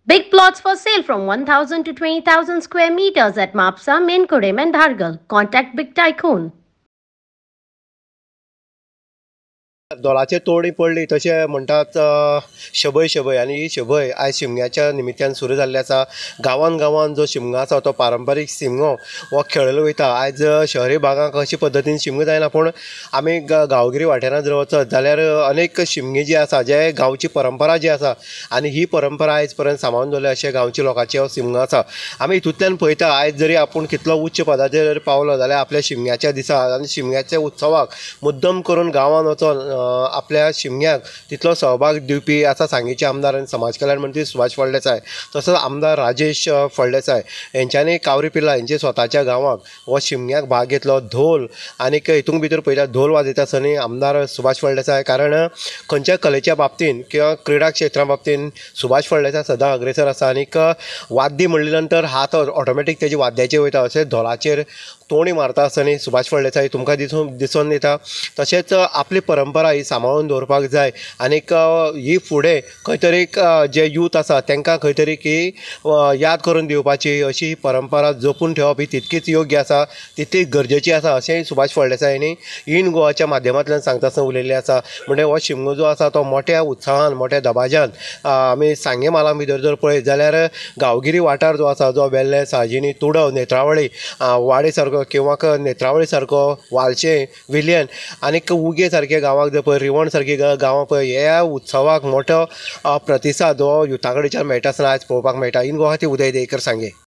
Big plots for sale from 1,000 to 20,000 square meters at Mapsa, Menkodem and Dhargal. Contact Big Tycoon. दोलाचे तोडी पडली तशें म्हणटात शबय शबय आनी ही शबय आयज शिमग्याच्या निमित्यान सुरू जाल्ली आसा। गांवान गांवान जो शिमगो आसा तो पारंपारीक शिमगो हो खेळलो वयता। आयज शहरी भागांत अशे पद्दतीन शिमगो जायना, पूण आमी गांवगिरी वाठारांत जर वचत जाल्यार अनेक शिमगे जे आसा जे गांवची परंपरा जी आसा आनी ही परंपरा आयज पर्यंत सांबाळून दवरल्या अशे गांवच्या लोकांचे हो शिमगो आसा। आमी हितूंतल्यान पळयता आयज जरी आपूण कितलो उच्च पदाचेर पावलो जाल्यार आपल्या शिमग्याच्या दिसा आनी शिमग्याच्या उत्सवाक मुद्दम करून गांवांत वचून आपल्या शिमग्याक तितलो सहभाग दिवपी आसा सांगेचे आमदार आनी समाज कल्याण मंत्री सुभाष फळदेसाय, तसोच आमदार राजेश फळदेसाय हेंच्यांनी कावरी पिल्ला हेंचे स्वताच्या गांवाक हो शिमग्याक भाग घेतलो। धोल आनीक हितूंक भितर पळयल्यार धोल वाजयता आसतना आमदार सुभाष फळदेसाय, कारण खंयच्या कलेच्या बाबतीन किंवा क्रिडा क्षेत्रा बाबतीन सुभाष फळदेसाय सदां अग्रेसर आसा। आनीक वाद्य म्हणले नंतर हात ऑटोमॅटीक तेजे वाद्याचेर वयता, अशें धोलाचेर तोणी मारता आसतना सुभाष फळदेसाय तुमकां दिसून येता। तशेंच आपली परंपरा ही सांबाळून दवरपाक जाय आनीक ही फुडें खंय तरी जे यूथ आसा तांकां खंय तरी की याद करून दिवपाची अशी परंपरा जपून ठेवप ही तितकीच योग्य आसा, तितकीच गरजेची आसा अशेंय सुभाष फळदेसायांनी इन गोवाच्या माध्यमांतल्यान सांगता आसतना उलयल्लें आसा। म्हणजे हो शिमगो जो आसा तो मोठ्या उत्साहान मोठ्या दबाज्यान आमी सांगे माला भितर जर पळयत जाल्यार गांवगिरी वाठार जो आसा जो वेल्ले साजिनी तुडव नेत्रावळी वाडे सारको किंवा नेत्रावळी सारको वालशें विलियन आनीक उगे सारके गांवाक जर पळय रिवण सारकी गांवां पळय ह्या उत्सवाक मोठो प्रतिसाद हो युथा कडच्यान मेळटा आसतना आयज पळोवपाक मेळटा। इन गोवा खातीर उदय देयकर सांगे।